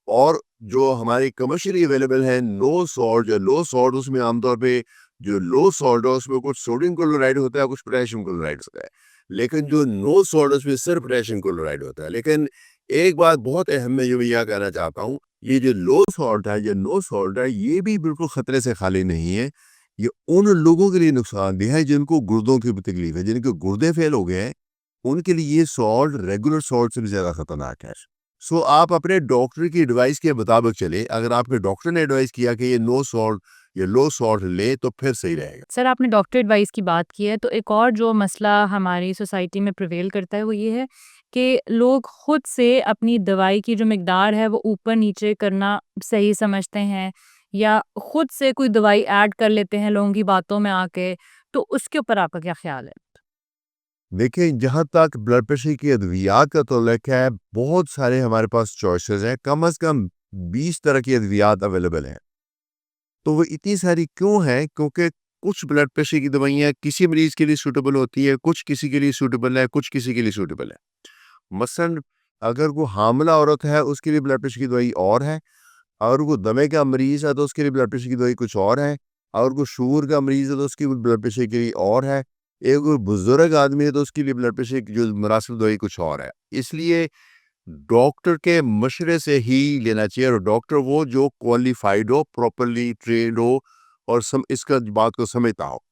और जो हमारी कमर्शियली अवेलेबल है नो सॉल्ट या लो सॉल्ट, उसमें आमतौर पे जो लो सॉल्ट है उसमें कुछ सोडियम क्लोराइड होता है, कुछ पोटेशियम क्लोराइड होता है। लेकिन जो नो सॉल्ट है उसमें सिर्फ पोटेशियम क्लोराइड होता है। लेकिन एक बात बहुत अहम मैं ये यह कहना चाहता हूँ, ये जो लो सॉल्ट है, ये नो सॉल्ट है, ये भी बिल्कुल खतरे से खाली नहीं है। ये उन लोगों के लिए नुकसानदेह है जिनको गुर्दों की तकलीफ है, जिनके गुर्दे फेल हो गए हैं, उनके लिए ये सॉल्ट रेगुलर सॉल्ट से भी ज्यादा खतरनाक है। सो आप अपने डॉक्टर की एडवाइस के मुताबिक चले। अगर आपके डॉक्टर ने एडवाइस किया कि ये नो सॉल्ट या लो सॉल्ट ले तो फिर सही रहेगा। सर आपने डॉक्टर एडवाइस की बात की है, तो एक और जो मसला हमारी सोसाइटी में प्रिवेल करता है वो ये है कि लोग खुद से अपनी दवाई की जो मिकदार है वो ऊपर-नीचे करना सही समझते हैं या खुद से कोई दवाई ऐड कर लेते हैं लोगों की बातों में आके, तो उसके ऊपर आपका क्या ख़्याल है? देखिए, जहाँ तक ब्लड प्रेशर की अद्वियात का ताल्लुक है, बहुत सारे हमारे पास चॉइसेस हैं, कम से कम 20 तरह की अद्वियात अवेलेबल हैं। तो वो इतनी सारी क्यों हैं? क्योंकि कुछ ब्लड प्रेशर की दवाइयाँ किसी मरीज़ के लिए सूटेबल होती है, कुछ किसी के लिए सूटेबल है, कुछ किसी के लिए सूटेबल है। मसलन अगर वो हामिला औरत है, उसके लिए ब्लड प्रेशर की दवाई और है, और वो दमे का मरीज़ है, तो उसके लिए ब्लड प्रेशर की दवाई कुछ और है, और वो शुगर का मरीज़ है, तो उसकी ब्लड प्रेशर के लिए और है। एक कोई बुज़ुर्ग आदमी है, तो उसके लिए ब्लड प्रेशर की जो मुनासिब दवाई कुछ और है। इसलिए डॉक्टर के मशवरे से ही लेना चाहिए, और डॉक्टर वो जो क्वालिफाइड हो, प्रॉपर्ली ट्रेन्ड हो और इसका बात को समझता हो।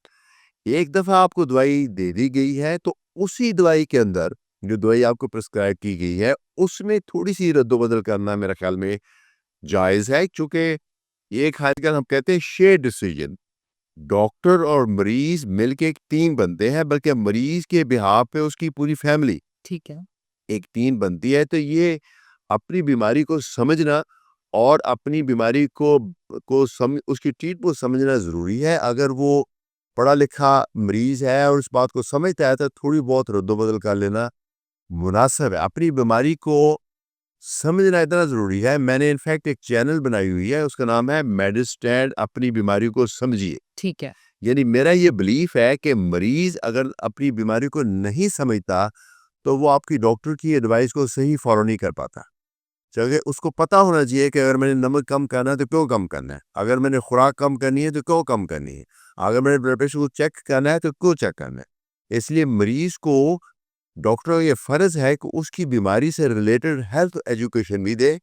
एक दफ़ा आपको दवाई दे दी गई है, तो उसी दवाई के अंदर जो दवाई आपको प्रिस्क्राइब की गई है, उसमें थोड़ी-सी रद्द-बदल करना मेरे ख़्याल में जायज़ है, चूँकि ये एक आजकल हम कहते हैं शेयर्ड डिसीजन। डॉक्टर और मरीज़ मिलके एक टीम बनते हैं, बल्कि मरीज़ के बिहाफ़ पे उसकी पूरी फैमिली ठीक है। एक टीम बनती है। तो ये अपनी बीमारी को समझना और अपनी बीमारी को उसकी ट्रीटमेंट को समझना ज़रूरी है। अगर वो पढ़ा-लिखा मरीज़ है और इस बात को समझता है, तो थोड़ी बहुत रद्द-बदल कर लेना मुनासिब है। अपनी बीमारी को समझना इतना ज़रूरी है, मैंने इनफैक्ट एक चैनल बनाई हुई है, उसका नाम है मेडिस्टैंड अपनी बीमारी को समझिए। ठीक है। यानी मेरा ये बिलीफ है कि मरीज़ अगर अपनी बीमारी को नहीं समझता, तो वो आपकी डॉक्टर की एडवाइस को सही फ़ॉलो नहीं कर पाता। जबकि उसको पता होना चाहिए कि अगर मैंने नमक कम करना है, तो क्यों कम करना है? अगर मैंने खुराक कम करनी है, तो क्यों कम करनी है? अगर मैंने ब्लड प्रेशर को चेक करना है, तो क्यों चेक करना है? इसलिए मरीज़ को डॉक्टर का ये फ़र्ज़ है कि उसकी बीमारी से रिलेटेड हेल्थ एजुकेशन भी दे,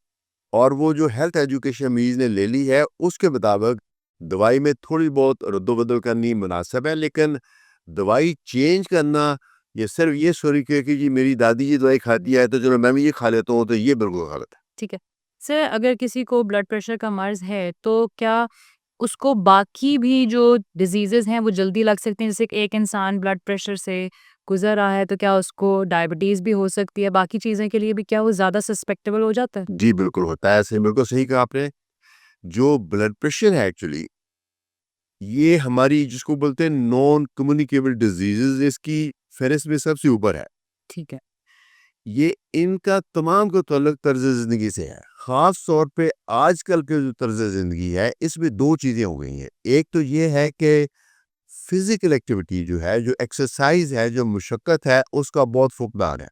और वो जो हेल्थ एजुकेशन मरीज़ ने ले ली है, उसके मुताबिक दवाई में थोड़ी बहुत रद्द-बदल करनी मुनासिब है। लेकिन दवाई चेंज करना, ये सिर्फ़ ये सोच के कि जी मेरी दादी ये दवाई खाती है, तो चलो मैं भी ये खा लेता हूँ, तो ये बिल्कुल गलत है। ठीक है। सर अगर किसी को ब्लड प्रेशर का मर्ज़ है, तो क्या उसको बाकी भी जो डिज़ीज़ेज़ हैं वो जल्दी लग सकते हैं? जैसे कि एक इंसान ब्लड प्रेशर से गुज़र रहा है, तो क्या उसको डायबिटीज़ भी हो सकती है? बाकी चीज़ें के लिए भी क्या वो ज़्यादा सस्पेक्टेबल हो जाता है? जी, बिल्कुल होता है ऐसे, बिल्कुल सही कहा आपने। जो ब्लड प्रेशर है एक्चुअली, ये हमारी जिसको बोलते हैं नॉन कम्युनिकेबल डिज़ीज़ेज़, इसकी फ़हरिस्त में सबसे ऊपर है। ठीक है। ये इनका तमाम का ताल्लुक तर्ज़ ज़िंदगी से है। ख़ास तौर पे आजकल के जो तर्ज़ ज़िंदगी है, इसमें 2 चीज़ें हो गई हैं। एक तो ये है कि फ़िज़िकल एक्टिविटी जो है, जो एक्सरसाइज़ है, जो मशक्क़त है, उसका बहुत फुक़दान है।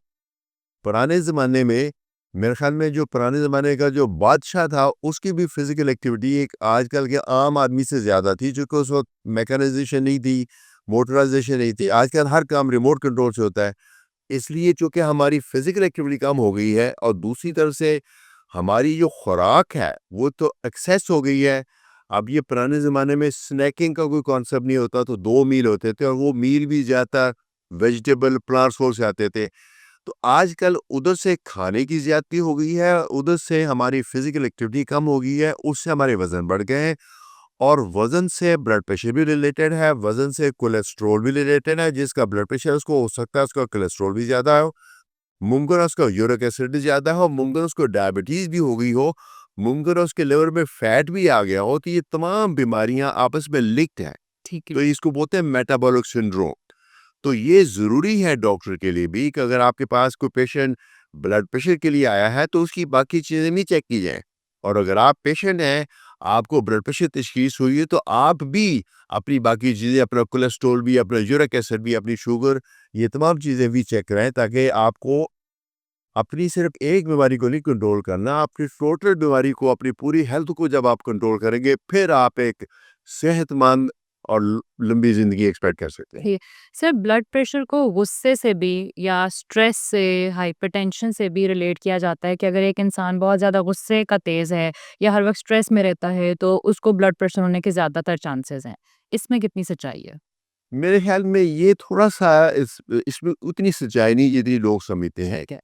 पुराने ज़माने में मेरे ख़्याल में जो पुराने ज़माने का जो बादशाह था, उसकी भी फ़िज़िकल एक्टिविटी एक आजकल के आम आदमी से ज़्यादा थी, चूँकि उस वक़्त मैकेनाइज़ेशन नहीं थी, मोटराइज़ेशन नहीं थी। आजकल हर काम रिमोट कंट्रोल से होता है। इसलिए चूँकि हमारी फ़िज़िकल एक्टिविटी कम हो गई है, और दूसरी तरफ से हमारी जो खुराक है, वो तो एक्सेस हो गई है। अब ये पुराने ज़माने में स्नैकिंग का कोई कॉन्सेप्ट नहीं होता, तो 2 मील होते थे, और वो मील भी ज़्यादातर वेजिटेबल प्लांट सोर्स से आते थे। तो आजकल उधर से खाने की ज़्यादती हो गई है, उधर से हमारी फ़िज़िकल एक्टिविटी कम हो गई है, उससे हमारे वज़न बढ़ गए हैं, और वज़न से ब्लड प्रेशर भी रिलेटेड है, वज़न से कोलेस्ट्रॉल भी रिलेटेड है। जिसका ब्लड प्रेशर है, उसको हो सकता है उसका कोलेस्ट्रॉल भी ज़्यादा हो, मुमकिन है उसका यूरिक एसिड भी ज़्यादा हो, मुमकिन है उसको डायबिटीज़ भी हो गई हो, मुमकिन है उसके लिवर में फैट भी आ गया हो। तो ये तमाम बीमारियाँ आपस में लिंक्ड हैं। ठीक है। तो इसको बोलते हैं मेटाबॉलिक सिंड्रोम। तो ये ज़रूरी है डॉक्टर के लिए भी कि अगर आपके पास कोई पेशेंट ब्लड प्रेशर के लिए आया है, तो उसकी बाकी चीज़ें भी चेक की जाएँ। और अगर आप पेशेंट हैं, आपको ब्लड प्रेशर तशख़ीस हुई है, तो आप भी अपनी बाकी चीज़ें, अपना कोलेस्ट्रॉल भी, अपना यूरिक एसिड भी, अपनी शुगर, ये तमाम चीज़ें भी चेक कराएँ, ताकि आपको अपनी सिर्फ़ एक बीमारी को नहीं कंट्रोल करना, अपनी टोटल बीमारी को, अपनी पूरी हेल्थ को जब आप कंट्रोल करेंगे, फिर आप एक सेहतमंद और लंबी ज़िंदगी एक्सपेक्ट कर सकते हैं। ये सर ब्लड प्रेशर को गुस्से से भी या स्ट्रेस से, हाइपरटेंशन से भी रिलेट किया जाता है कि अगर एक इंसान बहुत ज़्यादा गुस्से का तेज़ है या हर वक़्त स्ट्रेस में रहता है, तो उसको ब्लड प्रेशर होने के ज़्यादातर चांसेस हैं। इसमें कितनी सच्चाई है? मेरे ख़्याल में ये थोड़ा-सा इसमें उतनी सच्चाई नहीं जितनी लोग समझते हैं। ठीक है।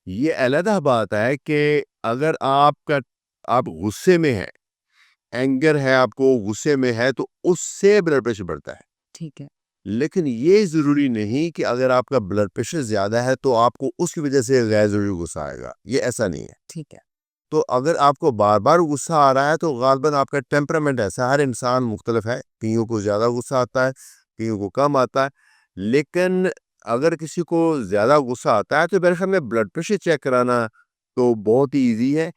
ये अलग बात है कि अगर आप गुस्से में हैं, एंगर है, आपको गुस्से में है, तो उससे ब्लड प्रेशर बढ़ता है। ठीक है। लेकिन ये ज़रूरी नहीं कि अगर आपका ब्लड प्रेशर ज़्यादा है तो आपको उसकी वजह से गैर ज़रूरी गुस्सा आएगा, ये ऐसा नहीं है। ठीक है। तो अगर आपको बार-बार गुस्सा आ रहा है तो ग़ालिबन आपका टेम्परामेंट ऐसा है, हर इंसान मुख्तलिफ है, कइयों को ज़्यादा गुस्सा आता है, कइयों को कम आता है। लेकिन अगर किसी को ज़्यादा गुस्सा आता है तो मेरे ख़्याल में ब्लड प्रेशर चेक कराना तो बहुत ही ईज़ी है।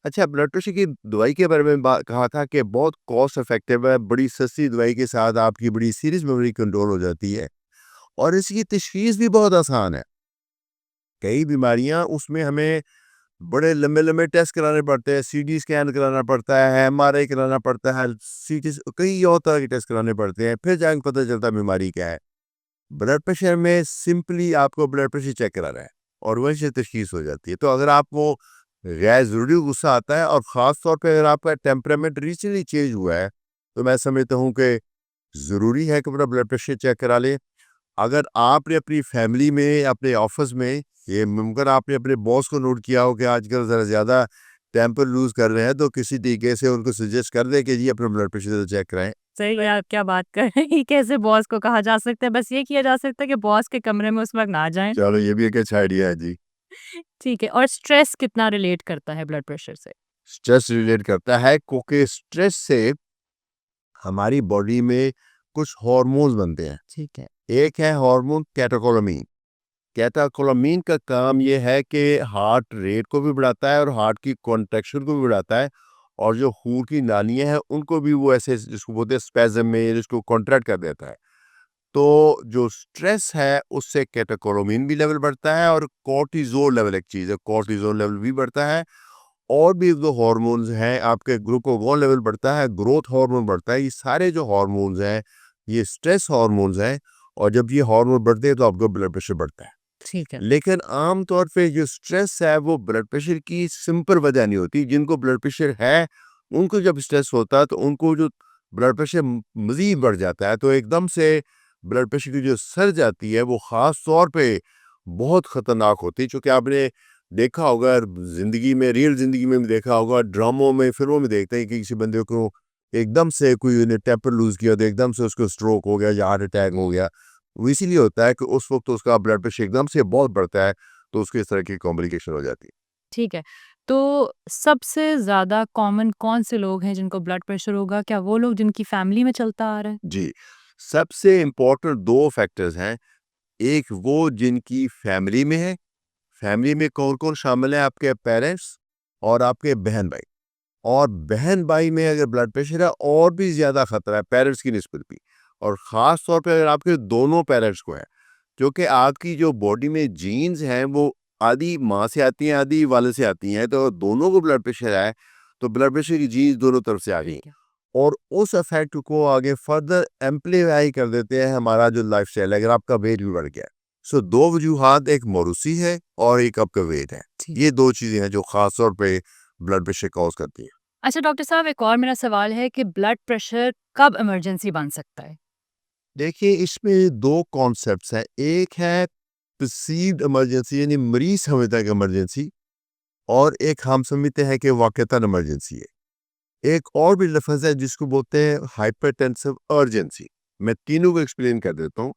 अच्छा, ब्लड प्रेशर की दवाई के बारे में कहा था कि बहुत कॉस्ट इफ़ेक्टिव है, बड़ी सस्ती दवाई के साथ आपकी बड़ी सीरियस बीमारी कंट्रोल हो जाती है और इसकी तशख़ीस भी बहुत आसान है। कई बीमारियाँ उसमें हमें बड़े लंबे-लंबे टेस्ट कराने पड़ते हैं, सीटी स्कैन कराना पड़ता है, एमआरआई कराना पड़ता है, सीटी कई और तरह के टेस्ट कराने पड़ते हैं, फिर जाके पता चलता है बीमारी क्या है। ब्लड प्रेशर में सिंपली आपको ब्लड प्रेशर चेक कराना है और वहीं से तशख़ीस हो जाती है। तो अगर आपको गैर ज़रूरी गुस्सा आता है और ख़ास तौर पे अगर आपका टेम्परामेंट रिसेंटली चेंज हुआ है, तो मैं समझता हूँ कि ज़रूरी है कि अपना ब्लड प्रेशर चेक करा लें। अगर आपने अपनी फैमिली में, अपने ऑफ़िस में, ये मुमकिन आपने अपने बॉस को नोट किया हो कि आजकल ज़रा ज़्यादा टेम्पर लूज़ कर रहे हैं, तो किसी तरीके से उनको सजेस्ट कर दें कि जी अपना ब्लड प्रेशर चेक कराएँ। सही है, आप क्या बात कर रहे हैं कि कैसे बॉस को कहा जा सकता है, बस ये किया जा सकता है कि बॉस के कमरे में उस वक़्त ना जाएँ। चलो, ये भी एक अच्छा आइडिया है जी। ठीक है, और स्ट्रेस कितना रिलेट करता है ब्लड प्रेशर से? स्ट्रेस रिलेट करता है क्योंकि स्ट्रेस से हमारी बॉडी में कुछ हार्मोन्स बनते हैं। ठीक है। एक है हार्मोन कैटेकोलामीन। कैटेकोलामीन का काम ये है कि हार्ट रेट को भी बढ़ाता है और हार्ट की कॉन्ट्रैक्शन को भी बढ़ाता है और जो खून की नालियाँ हैं उनको भी वो ऐसे जिसको बोलते हैं स्पैज़म में जिसको कॉन्ट्रैक्ट कर देता है। तो जो स्ट्रेस है उससे कैटेकोलामीन भी लेवल बढ़ता है और कॉर्टिज़ोल लेवल एक चीज़ है, कॉर्टिज़ोल लेवल भी बढ़ता है और भी जो हार्मोन्स हैं आपके ग्लूकागॉन लेवल बढ़ता है, ग्रोथ हार्मोन बढ़ता है। ये सारे जो हार्मोन्स हैं, ये स्ट्रेस हार्मोन्स हैं और जब ये हार्मोन बढ़ते हैं तो आपका ब्लड प्रेशर बढ़ता है। ठीक है। लेकिन आम तौर पे जो स्ट्रेस है वो ब्लड प्रेशर की सिंपल वजह नहीं होती। जिनको ब्लड प्रेशर है, उनको जब स्ट्रेस होता है तो उनको जो ब्लड प्रेशर मज़ीद बढ़ जाता है, तो एकदम से ब्लड प्रेशर की जो सर्ज आती है वो ख़ास तौर पे बहुत ख़तरनाक होती है। चूँकि आपने देखा होगा ज़िंदगी में, रियल ज़िंदगी में भी देखा होगा, ड्रामों में, फ़िल्मों में देखते हैं कि किसी बंदे को एकदम से कोई ने टेम्पर लूज़ किया तो एकदम से उसको स्ट्रोक हो गया या हार्ट अटैक हो गया। वो इसीलिए होता है कि उस वक़्त उसका ब्लड प्रेशर एकदम से बहुत बढ़ता है, तो उसको इस तरह की कॉम्प्लिकेशन हो जाती है। ठीक है। तो सबसे ज़्यादा कॉमन कौन-से लोग हैं जिनको ब्लड प्रेशर होगा? क्या वो लोग जिनकी फैमिली में चलता आ रहा है? जी, सबसे इम्पोर्टेंट 2 फैक्टर्स हैं। एक वो जिनकी फैमिली में है, फैमिली में कौन-कौन शामिल है? आपके पेरेंट्स और आपके बहन-भाई। और बहन-भाई में अगर ब्लड प्रेशर है और भी ज़्यादा खतरा है पेरेंट्स की निस्बत भी। और ख़ास तौर पे अगर आपके दोनों पेरेंट्स को है, क्योंकि आपकी जो बॉडी में जीन्स हैं वो आधी माँ से आती हैं, आधी वाले से आती हैं, तो दोनों को ब्लड प्रेशर है, तो ब्लड प्रेशर की जीन्स दोनों तरफ से आ गई। ठीक है। और उस इफ़ेक्ट को आगे फर्दर एम्प्लीफाई कर देते हैं हमारा जो लाइफ़स्टाइल है, अगर आपका वेट भी बढ़ गया है। सो 2 वजूहात, एक मौरूसी है और एक आपका वेट है। ठीक। ये 2 चीज़ें हैं जो ख़ास तौर पे ब्लड प्रेशर कॉज़ करती हैं। अच्छा डॉक्टर साहब, एक और मेरा सवाल है कि ब्लड प्रेशर कब इमरजेंसी बन सकता है? देखिए, इसमें 2 कॉन्सेप्ट्स हैं। एक है परसीव्ड इमरजेंसी यानी मरीज़ समझता है कि इमरजेंसी, और एक हम समझते हैं कि वाक़तन इमरजेंसी है। एक और भी लफ़्ज़ है जिसको बोलते हैं हाइपरटेंसिव अर्जेंसी। मैं तीनों को एक्सप्लेन कर देता हूँ।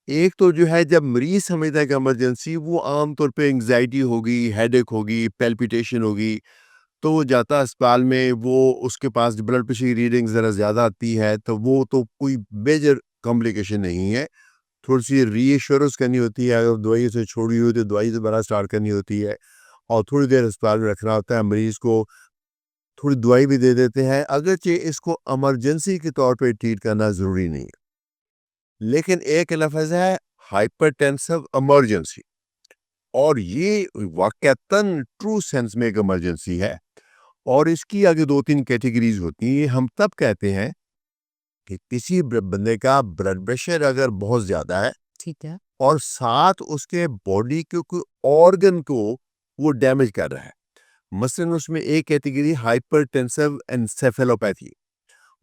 एक तो जो है जब मरीज़ समझता है कि इमरजेंसी, वो आम तौर पे एंग्ज़ायटी होगी, हेडेक होगी, पैल्पिटेशन होगी, तो वो जाता है अस्पताल में, वो उसके पास ब्लड प्रेशर की रीडिंग ज़रा ज़्यादा आती है, तो वो तो कोई मेजर कॉम्प्लिकेशन नहीं है। थोड़ी-सी रीएश्योरेंस करनी होती है, अगर दवाई से छोड़ी हुई तो दवाई दोबारा स्टार्ट करनी होती है और थोड़ी देर अस्पताल में रखना होता है मरीज़ को, थोड़ी दवाई भी दे देते हैं, अगरचे इसको इमरजेंसी के तौर पे ट्रीट करना ज़रूरी नहीं है। लेकिन एक लफ़्ज़ है हाइपरटेंसिव इमरजेंसी, और ये वाक़तन ट्रू सेंस में एक इमरजेंसी है और इसकी आगे 2-3 कैटेगरीज़ होती हैं। ये हम तब कहते हैं कि किसी बंदे का ब्लड प्रेशर अगर बहुत ज़्यादा है ठीक है। और साथ उसके बॉडी के कोई ऑर्गन को वो डैमेज कर रहा है। मसलन उसमें एक कैटेगरी हाइपरटेंसिव एन्सेफेलोपैथी।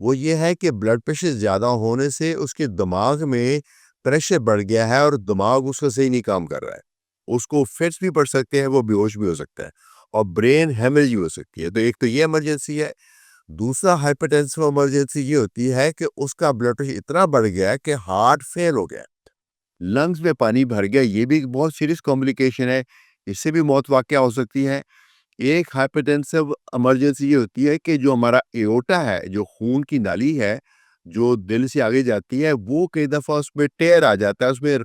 वो ये है कि ब्लड प्रेशर ज़्यादा होने से उसके दिमाग में प्रेशर बढ़ गया है और दिमाग उसका सही नहीं काम कर रहा है। उसको फिट्स भी पड़ सकते हैं, वो बेहोश भी हो सकता है और ब्रेन हेमरेज भी हो सकती है। तो एक तो ये इमरजेंसी है। दूसरा हाइपरटेंसिव इमरजेंसी ये होती है कि उसका ब्लड प्रेशर इतना बढ़ गया है कि हार्ट फेल हो गया, लंग्स में पानी भर गया। ये भी एक बहुत सीरियस कॉम्प्लिकेशन है, इससे भी मौत वाक़या हो सकती है। एक हाइपरटेंसिव इमरजेंसी ये होती है कि जो हमारा एओर्टा है, जो खून की नाली है, जो दिल से आगे जाती है, वो कई दफ़ा उसमें टेयर आ जाता है, उसमें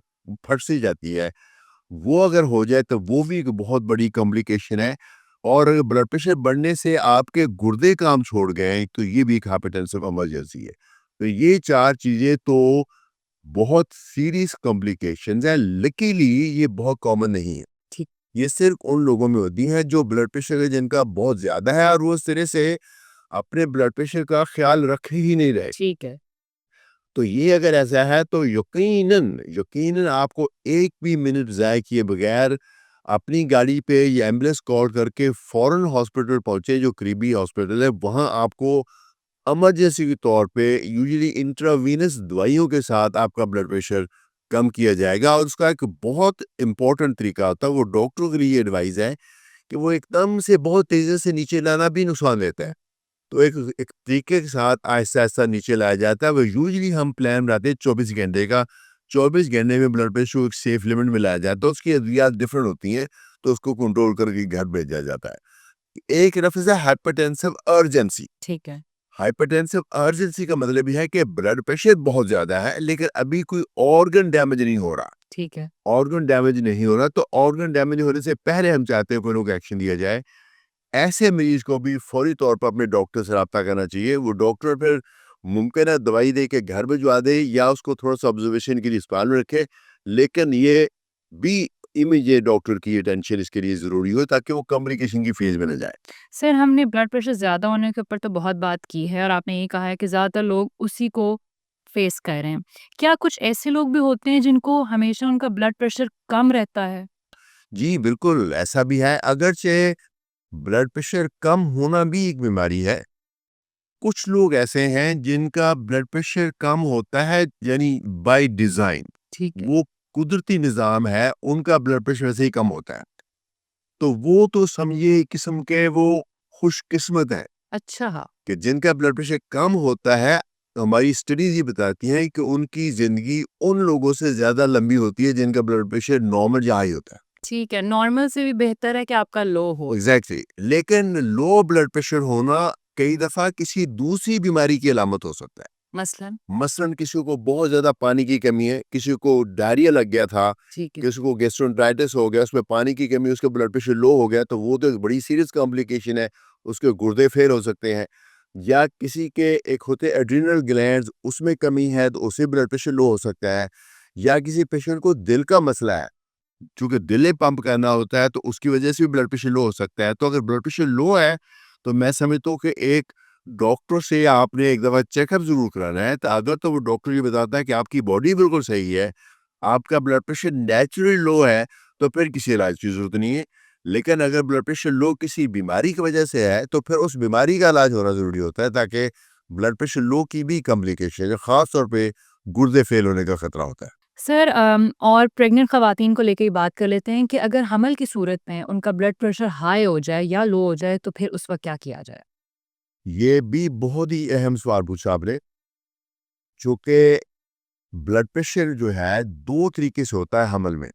फट सी जाती है। वो अगर हो जाए तो वो भी एक बहुत बड़ी कॉम्प्लिकेशन है। और अगर ब्लड प्रेशर बढ़ने से आपके गुर्दे काम छोड़ गए, तो ये भी एक हाइपरटेंसिव इमरजेंसी है। तो ये 4 चीज़ें तो बहुत सीरियस कॉम्प्लिकेशंस हैं, लकीली ये बहुत कॉमन नहीं है। ठीक। ये सिर्फ उन लोगों में होती हैं जो ब्लड प्रेशर है जिनका बहुत ज़्यादा है और वो सिरे से अपने ब्लड प्रेशर का ख़्याल रख ही नहीं रहे। ठीक है। तो ये अगर ऐसा है तो यकीनन यकीनन आपको एक भी मिनट ज़ाया किए बगैर अपनी गाड़ी पे या एम्बुलेंस कॉल करके फ़ौरन हॉस्पिटल पहुँचे, जो करीबी हॉस्पिटल है। वहाँ आपको इमरजेंसी के तौर पे यूजुअली इंट्रावीनस दवाइयों के साथ आपका ब्लड प्रेशर कम किया जाएगा। और उसका एक बहुत इम्पोर्टेंट तरीका होता है, वो डॉक्टरों के लिए एडवाइस है कि वो एकदम से बहुत तेज़ी से नीचे लाना भी नुकसान देता है। तो एक एक तरीके के साथ आहिस्ता-आहिस्ता नीचे लाया जाता है। वो यूजुअली हम प्लान बनाते हैं 24 घंटे का। 24 घंटे में ब्लड प्रेशर को एक सेफ लिमिट में लाया जाता है। तो उसकी अद्वियात डिफरेंट होती हैं, तो उसको कंट्रोल करके घर भेजा जाता है। एक लफ्ज़ है हाइपरटेंसिव अर्जेंसी। ठीक है। हाइपरटेंसिव अर्जेंसी का मतलब ये है कि ब्लड प्रेशर बहुत ज़्यादा है, लेकिन अभी कोई ऑर्गन डैमेज नहीं हो रहा। ठीक है। ऑर्गन डैमेज नहीं हो रहा, तो ऑर्गन डैमेज होने से पहले हम चाहते हैं कोई ना कोई एक्शन लिया जाए। ऐसे मरीज को भी फौरी तौर पर अपने डॉक्टर से राब्ता करना चाहिए। वो डॉक्टर फिर मुमकिन है दवाई दे के घर भिजवा दे या उसको थोड़ा-सा ऑब्जर्वेशन के लिए अस्पताल में रखे। लेकिन ये भी इमीडिएट डॉक्टर की अटेंशन इसके लिए ज़रूरी हो ताकि वो कॉम्प्लिकेशन की फेज़ में ना जाए। सर, हमने ब्लड प्रेशर ज़्यादा होने के ऊपर तो बहुत बात की है और आपने ये कहा है कि ज़्यादातर लोग उसी को फेस कर रहे हैं। क्या कुछ ऐसे लोग भी होते हैं जिनको हमेशा उनका ब्लड प्रेशर कम रहता है? जी, बिल्कुल ऐसा भी है। अगरचे ब्लड प्रेशर कम होना भी एक बीमारी है। कुछ लोग ऐसे हैं जिनका ब्लड प्रेशर कम होता है, यानी बाय डिज़ाइन। ठीक है। वो कुदरती निज़ाम है, उनका ब्लड प्रेशर वैसे ही कम होता है। तो वो तो समझिए एक किस्म के वो खुशकिस्मत हैं अच्छा। हाँ। कि जिनका ब्लड प्रेशर कम होता है। तो हमारी स्टडीज़ ये बताती हैं कि उनकी ज़िंदगी उन लोगों से ज़्यादा लंबी होती है जिनका ब्लड प्रेशर नॉर्मल या हाई होता है। ठीक है, नॉर्मल से भी बेहतर है कि आपका लो हो। एग्ज़ैक्टली। लेकिन लो ब्लड प्रेशर होना कई दफ़ा किसी दूसरी बीमारी की अलामत हो सकता है। मसलन? मसलन किसी को बहुत ज़्यादा पानी की कमी है, किसी को डायरिया लग गया था, ठीक है। किसी को गैस्ट्रोएंटेराइटिस हो गया, उसमें पानी की कमी, उसका ब्लड प्रेशर लो हो गया, तो वो तो एक बड़ी सीरियस कॉम्प्लिकेशन है, उसके गुर्दे फेल हो सकते हैं। या किसी के एक होते हैं एड्रिनल ग्लैंड्स, उसमें कमी है तो उससे ब्लड प्रेशर लो हो सकता है। या किसी पेशेंट को दिल का मसला है, चूँकि दिल पंप करना होता है तो उसकी वजह से भी ब्लड प्रेशर लो हो सकता है। तो अगर ब्लड प्रेशर लो है, तो मैं समझता हूँ कि एक डॉक्टर से आपने एक दफ़ा चेकअप ज़रूर कराना है। तो अगर तो वो डॉक्टर ये बताता है कि आपकी बॉडी बिल्कुल सही है, आपका ब्लड प्रेशर नेचुरली लो है, तो फिर किसी इलाज की ज़रूरत नहीं है। लेकिन अगर ब्लड प्रेशर लो किसी बीमारी की वजह से है, तो फिर उस बीमारी का इलाज होना ज़रूरी होता है ताकि ब्लड प्रेशर लो की भी कॉम्प्लिकेशन है, ख़ास तौर पे गुर्दे फेल होने का खतरा होता है। सर, और प्रेग्नेंट ख़वातीन को लेके ही बात कर लेते हैं कि अगर हमल की सूरत में उनका ब्लड प्रेशर हाई हो जाए या लो हो जाए तो फिर उस वक़्त क्या किया जाए? ये भी बहुत ही अहम सवाल पूछा आपने, चूँकि ब्लड प्रेशर जो है 2 तरीके से होता है हमल में।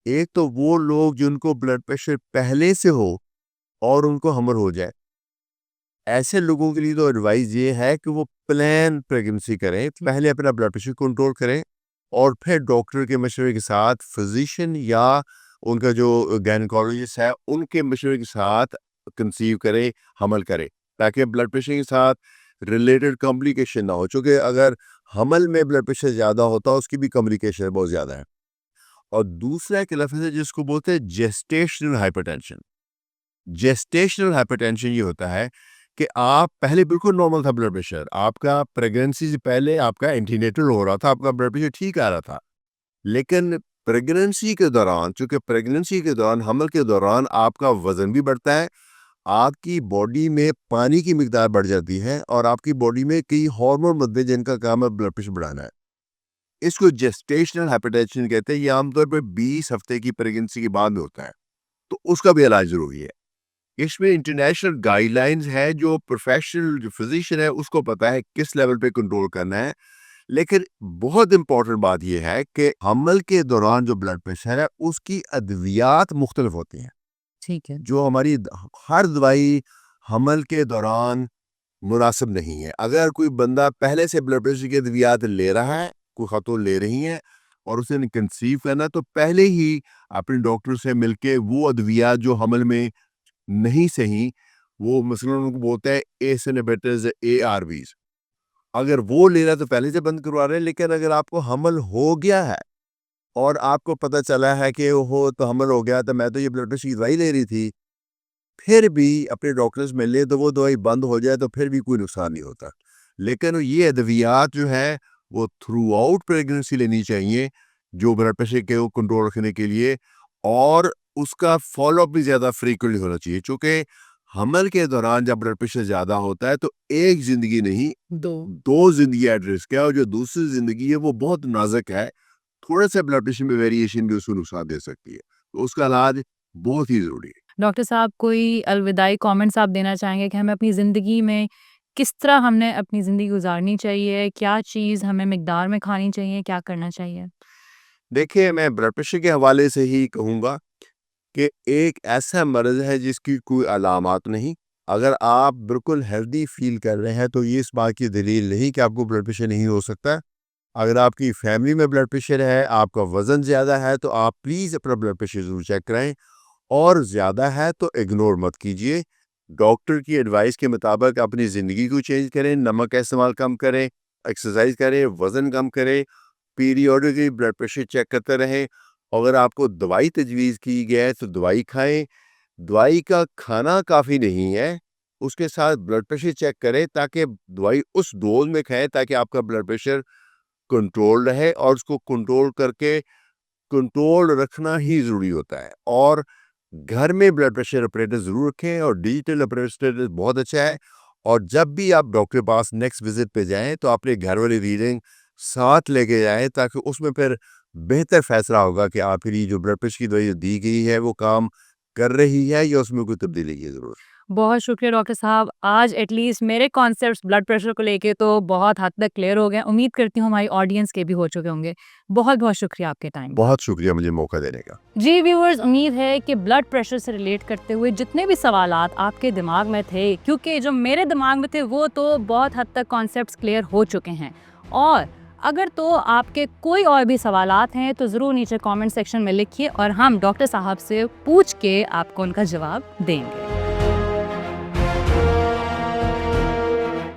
एक तो वो लोग जिनको ब्लड प्रेशर पहले से हो और उनको हमल हो जाए, ऐसे लोगों के लिए तो एडवाइस ये है कि वो प्लान प्रेगनेंसी करें, पहले अपना ब्लड प्रेशर कंट्रोल करें और फिर डॉक्टर के मशवरे के साथ फिजिशियन या उनका जो गायनेकोलॉजिस्ट है, उनके मशवरे के साथ कंसीव करें, हमल करें, ताकि ब्लड प्रेशर के साथ रिलेटेड कॉम्प्लिकेशन ना हो। चूँकि अगर हमल में ब्लड प्रेशर ज़्यादा होता है, उसकी भी कॉम्प्लिकेशन बहुत ज़्यादा है। और दूसरा एक लफ्ज़ है जिसको बोलते हैं जेस्टेशनल हाइपरटेंशन। जेस्टेशनल हाइपरटेंशन ये होता है कि आप पहले बिल्कुल नॉर्मल था ब्लड प्रेशर, आपका प्रेगनेंसी से पहले आपका एंटीनेटल हो रहा था, आपका ब्लड प्रेशर ठीक आ रहा था। लेकिन प्रेगनेंसी के दौरान, चूँकि प्रेगनेंसी के दौरान, हमल के दौरान आपका वज़न भी बढ़ता है, आपकी बॉडी में पानी की मिकदार बढ़ जाती है और आपकी बॉडी में कई हार्मोन बनते हैं जिनका काम है ब्लड प्रेशर बढ़ाना है। इसको जेस्टेशनल हाइपरटेंशन कहते हैं। ये आमतौर पर 20 हफ्ते की प्रेगनेंसी के बाद में होता है, तो उसका भी इलाज ज़रूरी है। इसमें इंटरनेशनल गाइडलाइंस है, जो प्रोफेशनल जो फिजिशियन है उसको पता है किस लेवल पे कंट्रोल करना है। लेकिन बहुत इंपॉर्टेंट बात यह है कि हमल के दौरान जो ब्लड प्रेशर है उसकी अद्वियात मुख्तलिफ होती हैं। ठीक है। जो हमारी हर दवाई हमल के दौरान मुनासिब नहीं है। अगर कोई बंदा पहले से ब्लड प्रेशर की अद्वियात ले रहा है, कोई ख़तून ले रही हैं और उसने कंसीव करना, तो पहले ही अपने डॉक्टर से मिलके वो अद्वियात जो हमल में नहीं सही, वो मसलन उनको बोलते हैं एस इनहिबिटर्स, ARVs, अगर वो ले रहा है तो पहले से बंद करवा रहे हैं। लेकिन अगर आपको हमल हो गया है और आपको पता चला है कि ओहो तो हमल हो गया, तो मैं तो ये ब्लड प्रेशर की दवाई ले रही थी, फिर भी अपने डॉक्टर से मिल ले तो वो दवाई बंद हो जाए तो फिर भी कोई नुकसान नहीं होता। लेकिन ये अद्वियात जो है वो थ्रू आउट प्रेगनेंसी लेनी चाहिए, जो ब्लड प्रेशर के को कंट्रोल रखने के लिए, और उसका फॉलोअप भी ज़्यादा फ्रीक्वेंटली होना चाहिए। चूँकि हमल के दौरान जब ब्लड प्रेशर ज़्यादा होता है तो एक ज़िंदगी नहीं, 2 ज़िंदगी एट रिस्क है, और जो दूसरी ज़िंदगी है वो बहुत नाज़ुक है। थोड़ा-सा ब्लड प्रेशर में वेरिएशन भी उसको नुकसान दे सकती है। तो उसका इलाज बहुत ही ज़रूरी है। डॉक्टर साहब, कोई अलविदाई कमेंट्स आप देना चाहेंगे कि हमें अपनी ज़िंदगी में किस तरह हमने अपनी ज़िंदगी गुजारनी चाहिए? क्या चीज़ हमें मिकदार में खानी चाहिए? क्या करना चाहिए? देखिए, मैं ब्लड प्रेशर के हवाले से ही कहूँगा कि एक ऐसा मर्ज़ है जिसकी कोई अलामात नहीं। अगर आप बिल्कुल हेल्दी फ़ील कर रहे हैं तो ये इस बात की दलील नहीं कि आपको ब्लड प्रेशर नहीं हो सकता। अगर आपकी फैमिली में ब्लड प्रेशर है, आपका वज़न ज़्यादा है, तो आप प्लीज़ अपना ब्लड प्रेशर ज़रूर चेक कराएँ, और ज़्यादा है तो इग्नोर मत कीजिए। डॉक्टर की एडवाइस के मुताबिक अपनी ज़िंदगी को चेंज करें, नमक का इस्तेमाल कम करें, एक्सरसाइज़ करें, वज़न कम करें, पीरियडिकली ब्लड प्रेशर चेक करते रहें। अगर आपको दवाई तजवीज़ की गई है तो दवाई खाएँ। दवाई का खाना काफ़ी नहीं है, उसके साथ ब्लड प्रेशर चेक करें, ताकि दवाई उस डोज़ में खाएँ ताकि आपका ब्लड प्रेशर कंट्रोल रहे, और उसको कंट्रोल करके कंट्रोल रखना ही ज़रूरी होता है। और घर में ब्लड प्रेशर ऑपरेटर ज़रूर रखें, और डिजिटल ऑपरेटर बहुत अच्छा है। और जब भी आप डॉक्टर के पास नेक्स्ट विज़िट पे जाएँ तो अपने घर वाली रीडिंग साथ लेके जाएँ, ताकि उसमें फिर बेहतर फ़ैसला होगा कि आपके जो ब्लड प्रेशर की दवाई जो दी गई है वो काम कर रही है या उसमें कोई तब्दीली की ज़रूरत है। बहुत शुक्रिया डॉक्टर साहब। आज एटलीस्ट मेरे कॉन्सेप्ट्स ब्लड प्रेशर को लेके तो बहुत हद तक क्लियर हो गए। उम्मीद करती हूँ हमारी ऑडियंस के भी हो चुके होंगे। बहुत-बहुत शुक्रिया आपके टाइम का। बहुत शुक्रिया मुझे मौका देने का। जी व्यूअर्स, उम्मीद है कि ब्लड प्रेशर से रिलेट करते हुए जितने भी सवालात आपके दिमाग में थे, क्योंकि जो मेरे दिमाग में थे वो तो बहुत हद तक कॉन्सेप्ट्स क्लियर हो चुके हैं। और अगर तो आपके कोई और भी सवालात हैं तो ज़रूर नीचे कमेंट सेक्शन में लिखिए और हम डॉक्टर साहब से पूछ के आपको उनका जवाब देंगे।